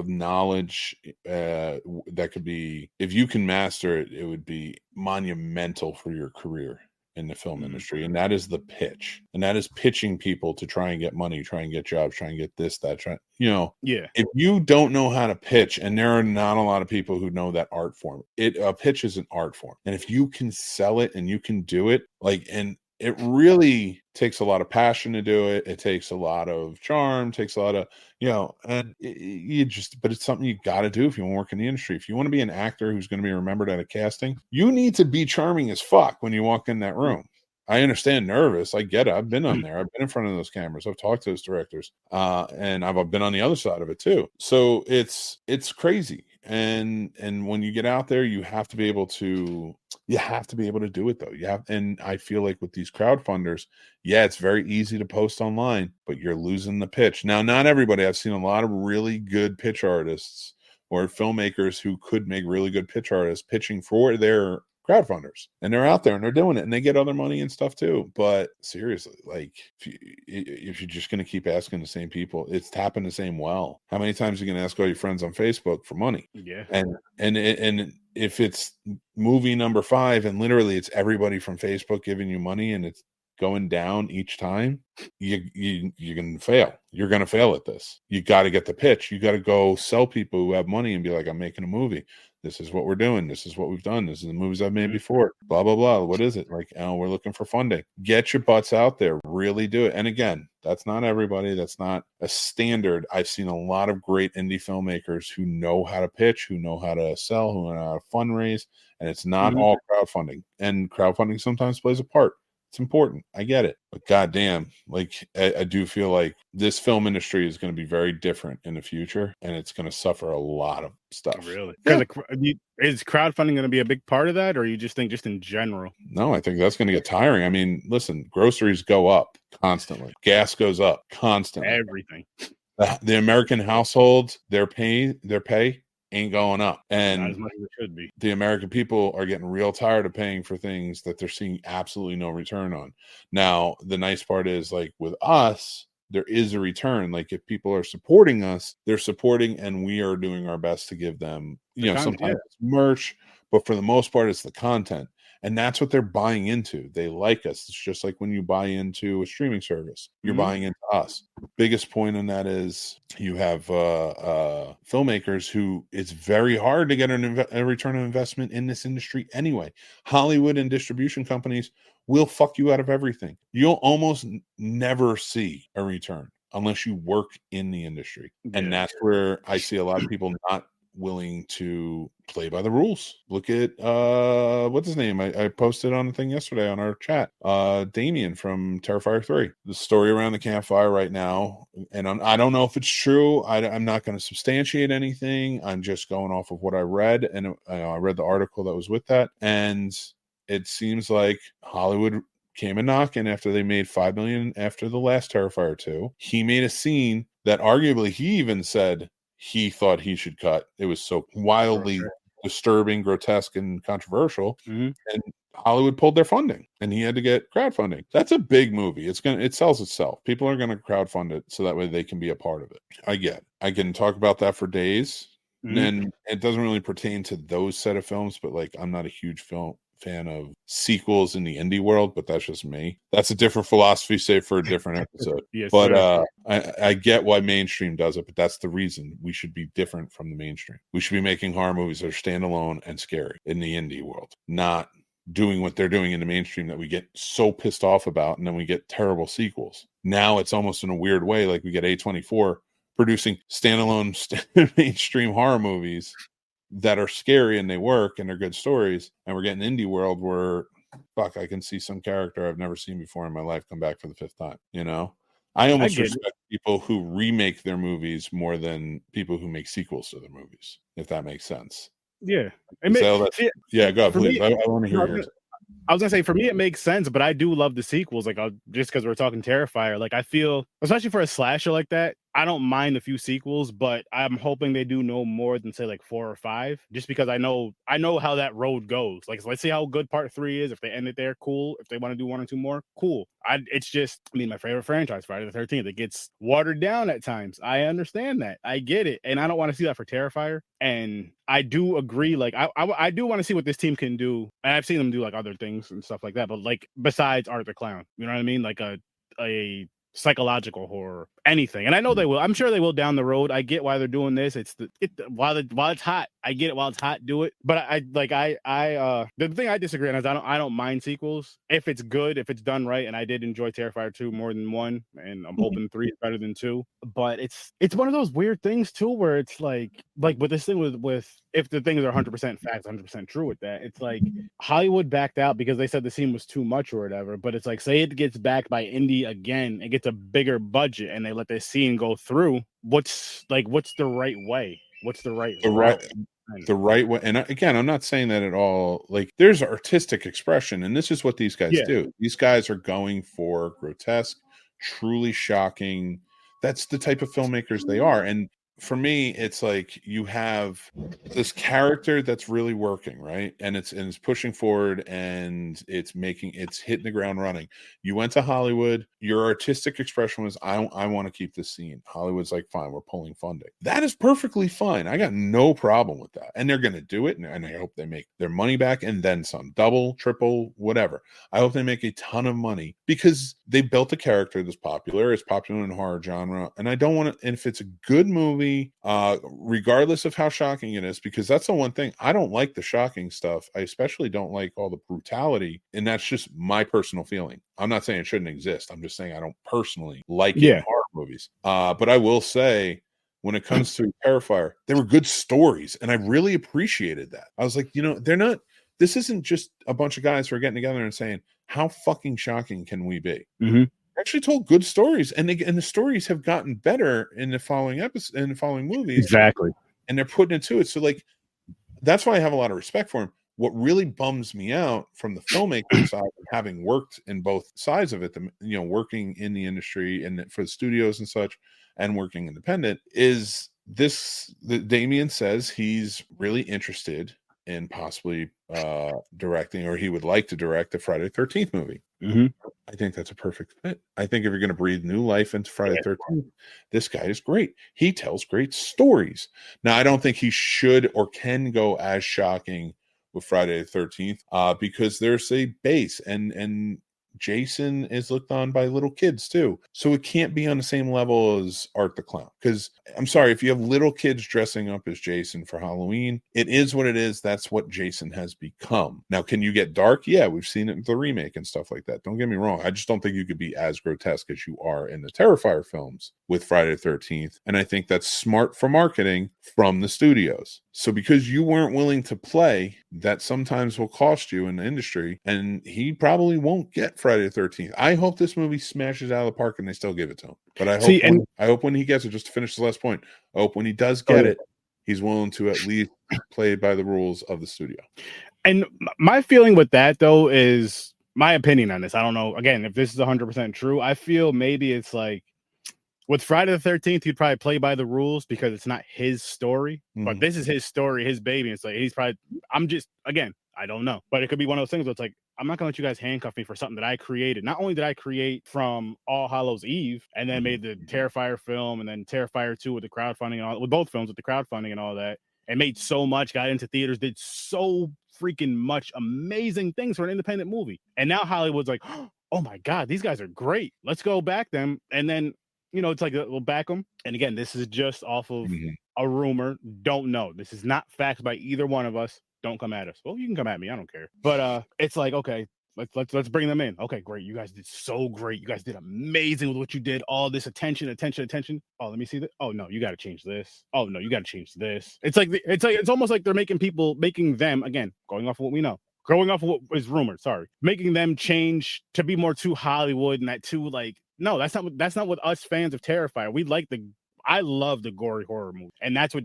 knowledge that could be, if you can master it, it would be monumental for your career in the film industry. And that is the pitch, and that is pitching people to try and get money, try and get jobs, try and get this, that, if you don't know how to pitch, and there are not a lot of people who know that art form, a pitch is an art form, and if you can sell it and you can do it, like, and it really takes a lot of passion to do it. It takes a lot of charm, takes a lot of, and but it's something you got to do if you want to work in the industry. If you want to be an actor who's going to be remembered at a casting, you need to be charming as fuck when you walk in that room. I understand nervous. I get it. I've been on there. I've been in front of those cameras. I've talked to those directors, and I've been on the other side of it too. So it's crazy. And when you get out there, you have to be able to do it though. And I feel like with these crowdfunders, it's very easy to post online, but you're losing the pitch. Now, not everybody. I've seen a lot of really good pitch artists or filmmakers who could make really good pitch artists pitching for their crowdfunders, and they're out there and they're doing it, and they get other money and stuff too. But seriously, like, if you're just going to keep asking the same people, it's tapping the same well. How many times are you going to ask all your friends on Facebook for money? And if it's movie number 5 and literally it's everybody from Facebook giving you money and it's going down each time, you're going to fail. You're going to fail at this. You got to get the pitch. You got to go sell people who have money and be like, I'm making a movie. This is what we're doing. This is what we've done. This is the movies I've made before. Blah, blah, blah. What is it? Like, we're looking for funding. Get your butts out there. Really do it. And again, that's not everybody. That's not a standard. I've seen a lot of great indie filmmakers who know how to pitch, who know how to sell, who know how to fundraise. And it's not all crowdfunding. And crowdfunding sometimes plays a part. It's important. I get it. But goddamn, like, I do feel like this film industry is going to be very different in the future, and it's going to suffer a lot of stuff. Really? Because is crowdfunding going to be a big part of that, or you just think just in general? No, I think that's going to get tiring. I mean, listen, groceries go up constantly. Gas goes up constantly. Everything. The American households, their pay ain't going up, and not as much as it should be. The American people are getting real tired of paying for things that they're seeing absolutely no return on. Now, the nice part is, like, with us, there is a return. Like, if people are supporting us, they're supporting, and we are doing our best to give them, sometimes it's merch, but for the most part, it's the content. And that's what they're buying into. They like us. It's just like when you buy into a streaming service, you're buying into us. Biggest point in that is you have filmmakers who it's very hard to get a return on investment in this industry anyway. Hollywood and distribution companies will fuck you out of everything. You'll almost never see a return unless you work in the industry. And that's where I see a lot of people not willing to play by the rules. Look at what's his name? I posted on the thing yesterday on our chat. Damien from Terrifier 3. The story around the campfire right now, and I don't know if it's true. I'm not going to substantiate anything. I'm just going off of what I read, and I read the article that was with that, and it seems like Hollywood came a knocking after they made $5 million after the last Terrifier 2. He made a scene that arguably he even said he thought he should cut. It was so wildly disturbing, grotesque, and controversial. And Hollywood pulled their funding, and he had to get crowdfunding. That's a big movie. It sells itself. People are going to crowdfund it so that way they can be a part of it. I can talk about that for days. And it doesn't really pertain to those set of films, but, like, I'm not a huge fan of sequels in the indie world, but that's just me. That's a different philosophy, say, for a different episode. But I get why mainstream does it, but that's the reason we should be different from the mainstream. We should be making horror movies that are standalone and scary in the indie world, not doing what they're doing in the mainstream that we get so pissed off about, and then we get terrible sequels. now it's almost in a weird way, like we get A24 producing standalone mainstream horror movies that are scary and they work and they're good stories, and we're getting indie world where fuck, I can see some character I've never seen before in my life come back for the 5th time. I almost respect people who remake their movies more than people who make sequels to their movies, if that makes sense. Yeah. Go ahead, please. I want to hear yours. I was gonna say, for me, it makes sense, but I do love the sequels. Like, just because we're talking Terrifier, like I feel, especially for a slasher like that, I don't mind a few sequels, but I'm hoping they do no more than say like 4 or 5, just because I know how that road goes. Like, let's see how good part 3 is. If they end it there, cool. If they want to do 1 or 2 more, cool. It's just, my favorite franchise, Friday the 13th. It gets watered down at times. I understand that. I get it, and I don't want to see that for Terrifier. And I do agree. Like, I do want to see what this team can do, and I've seen them do like other things and stuff like that. But like, besides Art the Clown, you know what I mean? Like a psychological horror, anything. And I know they will. I'm sure they will down the road. I get why they're doing this. While it's hot. I get it. While it's hot, do it. But the thing I disagree on is I don't mind sequels if it's good, if it's done right. And I did enjoy Terrifier 2 more than 1, and I'm hoping 3 is better than 2. But it's one of those weird things too, where it's like with this thing with if the things are 100% facts, 100% true with that, it's like Hollywood backed out because they said the scene was too much or whatever. But it's like, say it gets backed by indie again, it gets a bigger budget, and they let this scene go through. What's the right way? What's the right way? And again, I'm not saying that at all. Like, there's artistic expression, and this is what these guys do. These guys are going for grotesque, truly shocking. That's the type of filmmakers they are. And for me, it's like you have this character that's really working, right? And it's pushing forward, and it's hitting the ground running. You went to Hollywood, your artistic expression was, I want to keep this scene. Hollywood's like, fine, we're pulling funding. That is perfectly fine. I got no problem with that. And they're going to do it. And I hope they make their money back and then some, double, triple, whatever. I hope they make a ton of money because they built a character that's popular. It's popular in the horror genre. And I don't want to, and if it's a good movie, regardless of how shocking it is, because that's the one thing, I don't like the shocking stuff. I especially don't like all the brutality, and that's just my personal feeling. I'm not saying it shouldn't exist. I'm just saying I don't personally like it in horror movies. But I will say, when it comes to Terrifier, they were good stories, and I really appreciated that. I was like, this isn't just a bunch of guys who are getting together and saying, how fucking shocking can we be? Mm-hmm. Actually told good stories, and the stories have gotten better in the following movies. Exactly. And they're putting into it. So like, that's why I have a lot of respect for him. What really bums me out from the filmmaking side, having worked in both sides of it, working in the industry and for the studios and such, and working independent, is this that Damien says he's really interested in possibly directing, or he would like to direct a Friday the 13th movie. Mm-hmm. I think that's a perfect fit. I think if you're going to breathe new life into Friday the 13th, this guy is great. He tells great stories. Now, I don't think he should or can go as shocking with Friday the 13th because there's a base, and Jason is looked on by little kids too. So it can't be on the same level as Art the Clown. Because I'm sorry, if you have little kids dressing up as Jason for Halloween, it is what it is. That's what Jason has become. Now, can you get dark? Yeah, we've seen it in the remake and stuff like that. Don't get me wrong. I just don't think you could be as grotesque as you are in the Terrifier films with Friday the 13th. And I think that's smart for marketing from the studios. So because you weren't willing to play, that sometimes will cost you in the industry, and he probably won't get Friday the 13th. I hope this movie smashes out of the park and they still give it to him. But I hope when he gets it, just to finish the last point, I hope when he does get it, he's willing to at least play by the rules of the studio. And my feeling with that, though, is my opinion on this. I don't know, again, if this is 100% true. I feel maybe it's like, with Friday the 13th, he'd probably play by the rules because it's not his story. Mm-hmm. But this is his story, his baby. It's like, I don't know. But it could be one of those things where it's like, I'm not going to let you guys handcuff me for something that I created. Not only did I create from All Hallows Eve and then made the Terrifier film and then Terrifier 2 with the crowdfunding and all, with both films with the crowdfunding and all that, and made so much, got into theaters, did so freaking much amazing things for an independent movie. And now Hollywood's like, oh my God, these guys are great. Let's go back them. And then, it's like, we'll back them. And again, this is just off of a rumor. Don't know. This is not facts by either one of us. Don't come at us. Well, you can come at me. I don't care. But it's like, okay, Let's bring them in. Okay, great. You guys did so great. You guys did amazing with what you did. All this attention. Oh, let me see that. Oh no, you got to change this. Oh no, you got to change this. It's almost like they're making them, again, going off of what we know, going off of what is rumored. Sorry, making them change to be more too Hollywood and that too like. No, that's not what us fans of Terrifier. I love the gory horror movie, and that's what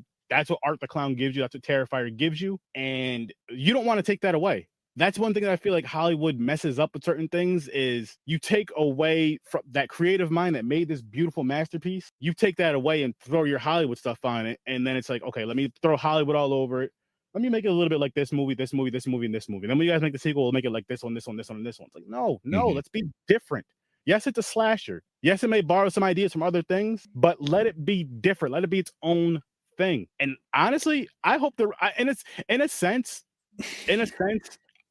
Art the Clown gives you. That's what Terrifier gives you, and you don't want to take that away. That's one thing that I feel like Hollywood messes up with certain things is you take away from that creative mind that made this beautiful masterpiece. You take that away and throw your Hollywood stuff on it. And then it's like, okay, let me throw Hollywood all over it. Let me make it a little bit like this movie, this movie, this movie, and this movie. Then when you guys make the sequel, we'll make it like this one, this one, this one, and this one. It's like, no, let's be different. Yes, it's a slasher. Yes, it may borrow some ideas from other things, but let it be different. Let it be its own thing. And honestly, I hope in a sense,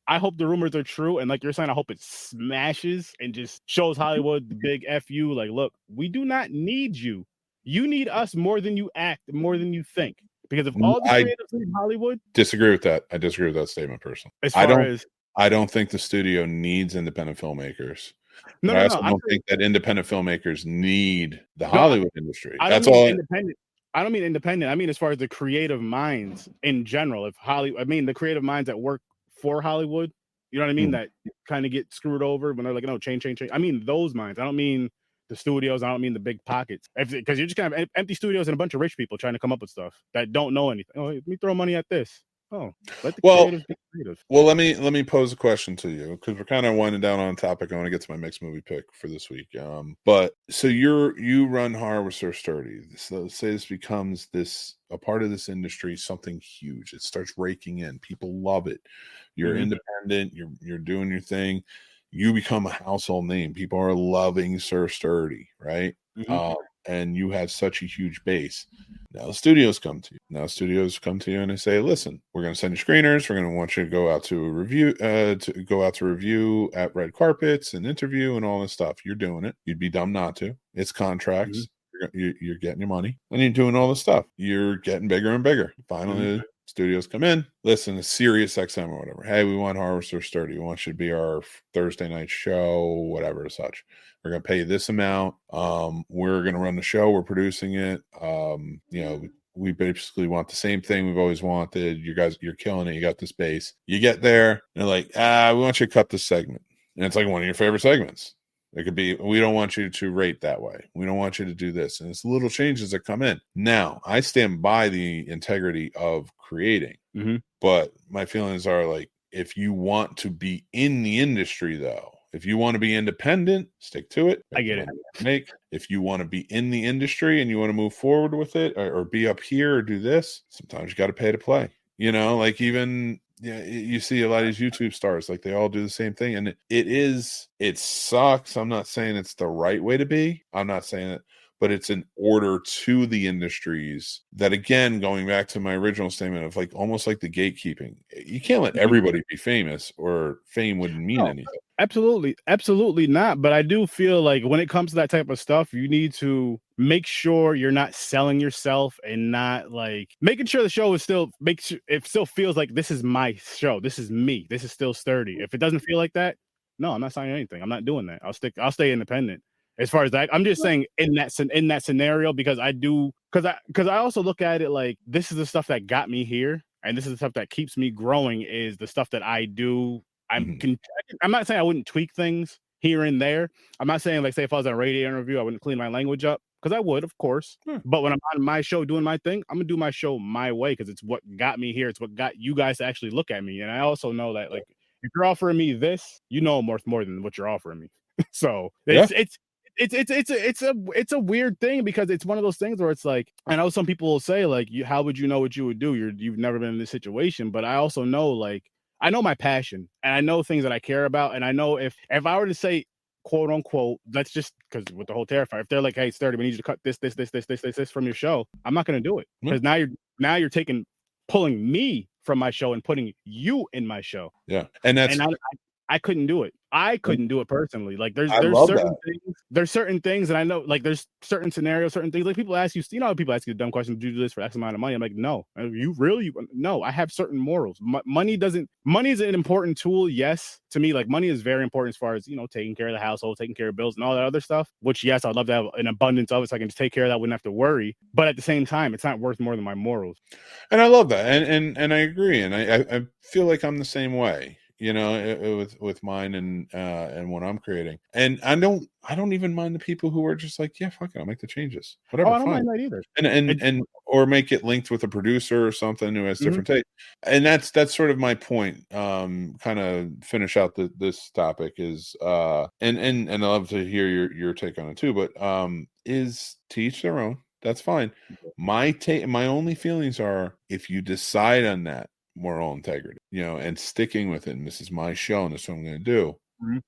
I hope the rumors are true. And like you're saying, I hope it smashes and just shows Hollywood the big F you. Like, look, we do not need you. You need us more than you act, more than you think. Because if all the creatives leave Hollywood. Disagree with that. I disagree with that statement personally. I don't think the studio needs independent filmmakers. I also don't think that independent filmmakers need the Hollywood industry. That's all. Independent. I don't mean independent. I mean as far as the creative minds in general. The creative minds that work for Hollywood, you know what I mean? That kind of get screwed over when they're like, no, change. I mean those minds. I don't mean the studios. I don't mean the big pockets. Because you're just kind of empty studios and a bunch of rich people trying to come up with stuff that don't know anything. Oh, let me throw money at this. Oh, let the creatives be creative. Well, let me pose a question to you because we're kind of winding down on a topic. I want to get to my mixed movie pick for this week. But so you run horror with Sir Sturdy. So say this becomes a part of this industry, something huge. It starts raking in. People love it. You're independent. You're doing your thing. You become a household name. People are loving Sir Sturdy, right? And you have such a huge base. Now the studios come to you and they say, listen, we're going to send you screeners. We're going to want you to go out to review at red carpets and interview and all this stuff. You're doing it. You'd be dumb not to. It's contracts. You're getting your money and you're doing all this stuff. You're getting bigger and bigger. Finally, studios come in, listen to Sirius XM or whatever. Hey, we want Harvester Sturdy. We want you to be our Thursday night show, whatever such. We're going to pay you this amount. We're going to run the show. We're producing it. We basically want the same thing we've always wanted. You guys, you're killing it. You got this base. You get there, and they're like, we want you to cut this segment. And it's like one of your favorite segments. It could be, we don't want you to rate that way. We don't want you to do this. And it's little changes that come in. Now, I stand by the integrity of creating. But my feelings are like, if you want to be in the industry, though, if you want to be independent, stick to it. I get it. If you want to be in the industry and you want to move forward with it or be up here or do this, sometimes you got to pay to play. Like even... Yeah, you see a lot of these YouTube stars, like they all do the same thing. And it sucks. I'm not saying it's the right way to be. I'm not saying it, but it's an order to the industries that, again, going back to my original statement of like almost like the gatekeeping. You can't let everybody be famous or fame wouldn't mean anything. Absolutely not. But I do feel like when it comes to that type of stuff, you need to make sure you're not selling yourself and not like making sure the show is it still feels like this is my show. This is me. This is still Sturdy. If it doesn't feel like that, no, I'm not signing anything. I'm not doing that. I'll stay independent. As far as that, I'm just saying in that scenario, because I also look at it like this is the stuff that got me here. And this is the stuff that keeps me growing is the stuff that I do. I'm not saying I wouldn't tweak things here and there. I'm not saying, like, say if I was on a radio interview, I wouldn't clean my language up, because I would, of course. But when I'm on my show doing my thing, I'm gonna do my show my way, because it's what got me here. It's what got you guys to actually look at me. And I also know that, like, if you're offering me this, more than what you're offering me. So it's a weird thing, because it's one of those things where it's like, I know some people will say, like, how would you know what you would do? You've never been in this situation. But I also know, like, I know my passion and I know things that I care about. And I know if I were to say, quote unquote, let's just, because with the whole Terrifier, if they're like, hey, Sturdy, we need you to cut this from your show, I'm not going to do it, because now you're pulling me from my show and putting you in my show. Yeah. And that's, I couldn't do it. I couldn't do it personally. Like there's I there's love certain that. things, there's certain things, and I know like there's certain scenarios, certain things. Like people ask you, you know, how people ask you the dumb question, do you do this for X amount of money? I'm like, no, you really no. I have certain morals. Money is an important tool, yes, to me. Like money is very important as far as, you know, taking care of the household, taking care of bills, and all that other stuff. Which yes, I'd love to have an abundance of it, so I can just take care of that, I wouldn't have to worry. But at the same time, it's not worth more than my morals. And I love that, and I agree, and I feel like I'm the same way, you know, with mine and what I'm creating, and I don't even mind the people who are just like, yeah, fuck it, I'll make the changes, Oh, whatever, I don't fine, mind that either. and or make it linked with a producer or something who has Mhm. different take, and that's sort of my point. Kind of finish out this topic is and I love to hear your take on it too, but is to each their own. That's fine. My only feelings are if you decide on that moral integrity, you know, and sticking with it, and this is my show and this is what I'm going to do, Mhm.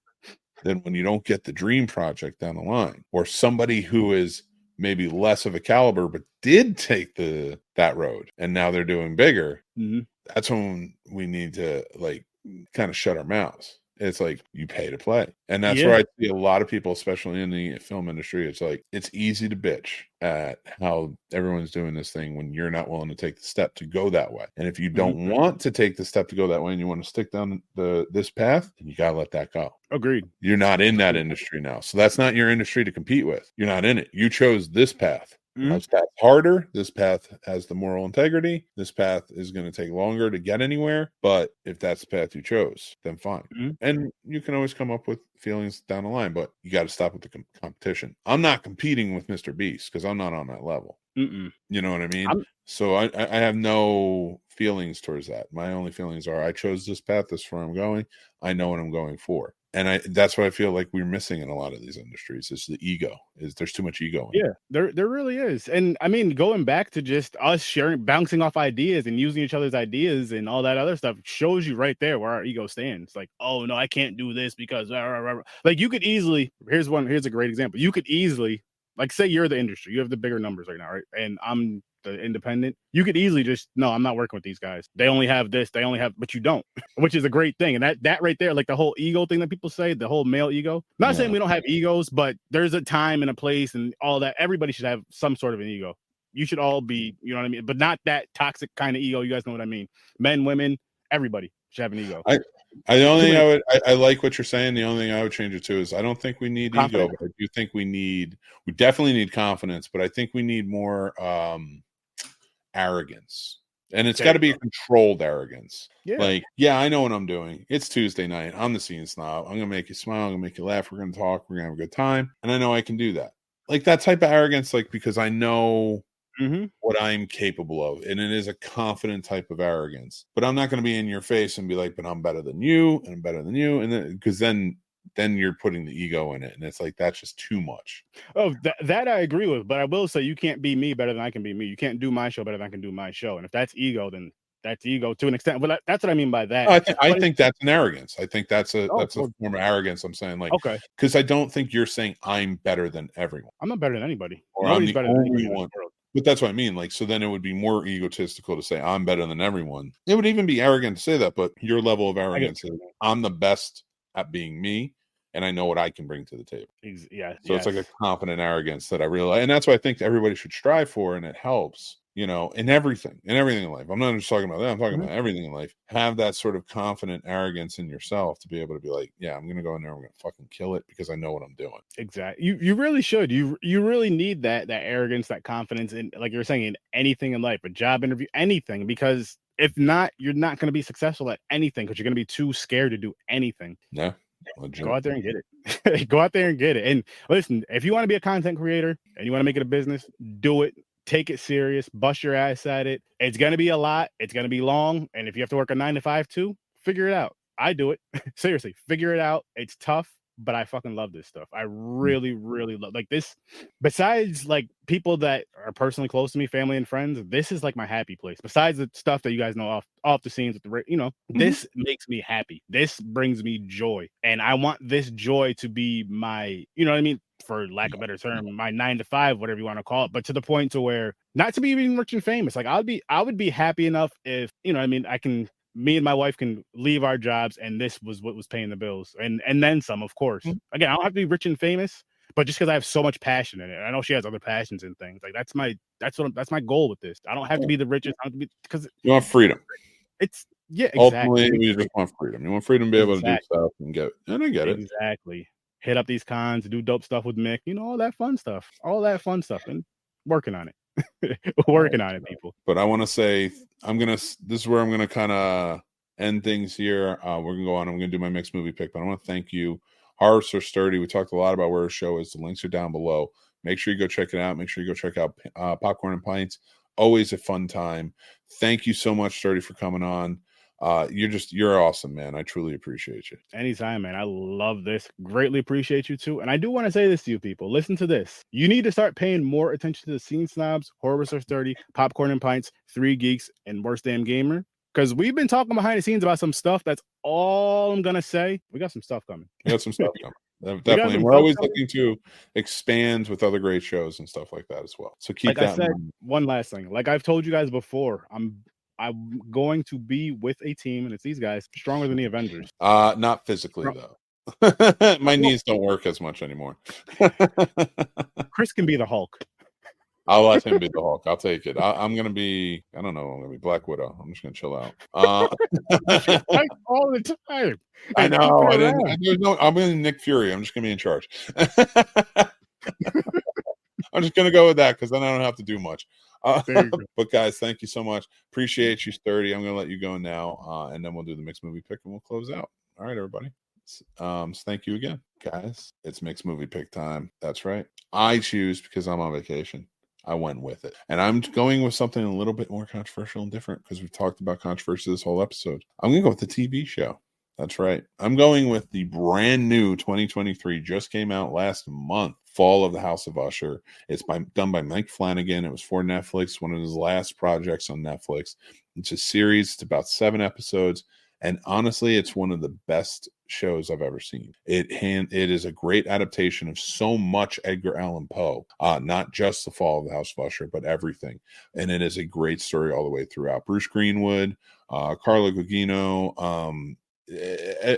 then when you don't get the dream project down the line, or somebody who is maybe less of a caliber but did take that road and now they're doing bigger, Mhm. that's when we need to like kind of shut our mouths. It's like you pay to play. And that's where Yeah. I see a lot of people, especially in the film industry. It's like it's easy to bitch at how everyone's doing this thing when you're not willing to take the step to go that way. And if you Mhm. don't want to take the step to go that way and you want to stick down this path, then you gotta let that go. Agreed. You're not in that industry now. So that's not your industry to compete with. You're not in it. You chose this path. Mhm. This path harder. This path has the moral integrity. This path is going to take longer to get anywhere. But if that's the path you chose, then fine. Mhm. And you can always come up with feelings down the line, but you got to stop with the competition. I'm not competing with Mr. Beast because I'm not on that level. Mm-mm. You know what I mean? I'm So I have no feelings towards that. My only feelings are I chose this path. This is where I'm going. I know what I'm going for. And that's what I feel like we're missing in a lot of these industries is the ego. Is there's too much ego in it. Yeah, there really is. And I mean, going back to just us sharing, bouncing off ideas and using each other's ideas and all that other stuff shows you right there where our ego stands. Like, oh no, I can't do this because like you could easily, here's a great example. You could easily, like, say you're the industry, you have the bigger numbers right now, right? And I'm the independent. You could easily just, no, I'm not working with these guys. They only have this, they only have, but you don't, which is a great thing. And that right there, like the whole ego thing that people say, the whole male ego. Not saying Yeah. we don't have egos, but there's a time and a place and all that. Everybody should have some sort of an ego. You should all be, you know what I mean? But not that toxic kind of ego. You guys know what I mean? Men, women, everybody should have an ego. The only Too thing many I like what you're saying. The only thing I would change it to is I don't think we need ego, confident. but I do think we definitely need confidence, but I think we need more arrogance. And it's There got you to be a go. controlled arrogance. Yeah. Like, yeah, I know what I'm doing. It's Tuesday night. I'm the scene snob. I'm gonna make you smile. I'm gonna make you laugh. We're gonna talk. We're gonna have a good time. And I know I can do that. Like that type of arrogance, like because I know Mm-hmm. what I'm capable of. And it is a confident type of arrogance. But I'm not going to be in your face and be like, but I'm better than you and I'm better than you. And then because then you're putting the ego in it. And it's like that's just too much. Oh, that I agree with, but I will say you can't be me better than I can be me. You can't do my show better than I can do my show. And if that's ego, then that's ego to an extent. But that's what I mean by that. I But think that's an arrogance. I think that's a oh, well, form of arrogance. I'm saying like okay, because I don't think you're saying I'm better than everyone I'm not better than anybody. or I'm Nobody's the better than only anybody in this one. world. But that's what I mean. Like, so then it would be more egotistical to say I'm better than everyone. It would even be arrogant to say that, but your level of I get arrogance is I'm the best at being me and I know what I can bring to the table. yeah, So it's like a yes. confident arrogance that I realize, and that's what I think everybody should strive for, and it helps, you know, in everything in life. I'm not just talking about that. I'm talking Mhm. about everything in life. Have that sort of confident arrogance in yourself to be able to be like, yeah, I'm going to go in there. I'm going to fucking kill it because I know what I'm doing. Exactly. You really should. You really need that arrogance, that confidence in, like you're saying, in anything in life, a job interview, anything, because if not, you're not going to be successful at anything because you're going to be too scared to do anything. Yeah. Go Legit. out there and get it. Go out there and get it. And listen, if you want to be a content creator and you want to make it a business, do it. Take it serious. Bust your ass at it. It's going to be a lot. It's going to be long. And if you have to work a 9 to 5 too, figure it out. I do it. Seriously, figure it out. It's tough, but I fucking love this stuff. I really, really love like this. Besides like people that are personally close to me, family and friends, this is like my happy place. Besides the stuff that you guys know off the scenes with the, you know, this makes me happy. This brings me joy, and I want this joy to be my, you know what I mean, for lack of a better term, my 9 to 5, whatever you want to call it, but to the point to where not to be even rich and famous. Like I would be happy enough if, you know what I mean, I can me and my wife can leave our jobs, and this was what was paying the bills, and then some, of course. Again, I don't have to be rich and famous, but just because I have so much passion in it. I know she has other passions and things. Like that's my goal with this. I don't have to be the richest. I don't have to be, because You want freedom. it's exactly. Ultimately, you just want freedom. You want freedom to be able to do stuff and get it. And I get it. Exactly. Hit up these cons, do dope stuff with Mick, all that fun stuff. And working on it. Working on it, people. But I want to say, this is where I'm gonna kind of end things here. We're gonna go on. I'm gonna do my mixed movie pick, but I want to thank you, Horrors Are Sturdy. We talked a lot about where our show is. The links are down below. Make sure you go check it out. Make sure you go check out Popcorn and Pints. Always a fun time. Thank you so much, Sturdy, for coming on. You're awesome, man. I truly appreciate you. Anytime, man. I love this. Greatly appreciate you too. And I do want to say this to you people. Listen to this. You need to start paying more attention to the Scene Snobs, Horrors Are Sturdy, Popcorn and Pints, 3 Geeks, and Worst Damn Gamer. Because we've been talking behind the scenes about some stuff. That's all I'm gonna say. We got some stuff coming. We got some stuff coming. Definitely. We're always looking to expand with other great shows and stuff like that as well. So keep that in mind. One last thing. Like I've told you guys before, I'm going to be with a team, and it's these guys, stronger than the Avengers. Not physically though. My knees don't work as much anymore. Chris can be the Hulk. I'll let him be the Hulk. I'll take it. I'm gonna be, I don't know, I'm gonna be Black Widow. I'm just gonna chill out. All the time. I know. I'm gonna Nick Fury. I'm just gonna be in charge. I'm just gonna go with that because then I don't have to do much. But guys, thank you so much. Appreciate you, Sturdy. I'm gonna let you go now, and then we'll do the mixed movie pick and we'll close out. All right, everybody. So thank you again, guys. It's mixed movie pick time. That's right. I choose because I'm on vacation. I went with it. And I'm going with something a little bit more controversial and different because we've talked about controversy this whole episode. I'm going to go with the TV show. That's right. I'm going with the brand new 2023, just came out last month, Fall of the House of Usher. It's done by Mike Flanagan. It was for Netflix, one of his last projects on Netflix. It's a series. It's about 7 episodes. And honestly, it's one of the best shows I've ever seen. It is a great adaptation of so much Edgar Allan Poe, not just The Fall of the House of Usher, but everything. And it is a great story all the way throughout. Bruce Greenwood, Carla Gugino,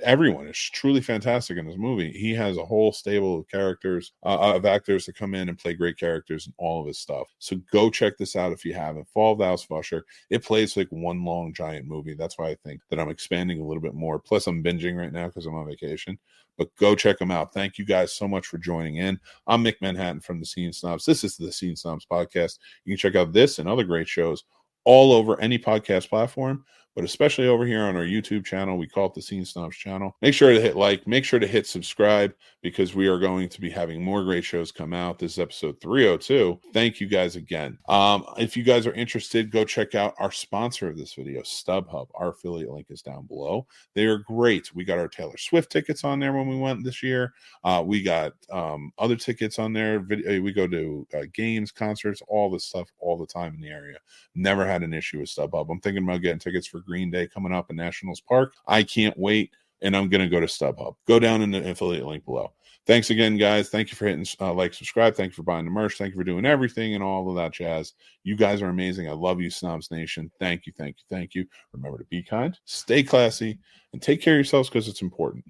everyone is truly fantastic in this movie. He has a whole stable of characters, of actors that come in and play great characters in all of his stuff. So go check this out if you haven't. Fall of the House of Usher. It plays like one long giant movie. That's why I think that I'm expanding a little bit more. Plus, I'm binging right now because I'm on vacation. But go check them out. Thank you guys so much for joining in. I'm Mick Manhattan from The Scene Snobs. This is the Scene Snobs podcast. You can check out this and other great shows all over any podcast platform, but especially over here on our YouTube channel. We call it the Scene Snobs channel. Make sure to hit like, make sure to hit subscribe, because we are going to be having more great shows come out. This is episode 302. Thank you guys again. If you guys are interested, go check out our sponsor of this video, StubHub. Our affiliate link is down below. They are great. We got our Taylor Swift tickets on there when we went this year. We got other tickets on there. We go to games, concerts, all this stuff all the time in the area. Never had an issue with StubHub. I'm thinking about getting tickets for Green Day coming up in Nationals Park. I can't wait, and I'm going to go to StubHub. Go down in the affiliate link below. Thanks again, guys. Thank you for hitting like, subscribe. Thank you for buying the merch. Thank you for doing everything and all of that jazz. You guys are amazing. I love you, Snobs Nation. Thank you, thank you, thank you. Remember to be kind, stay classy, and take care of yourselves because it's important.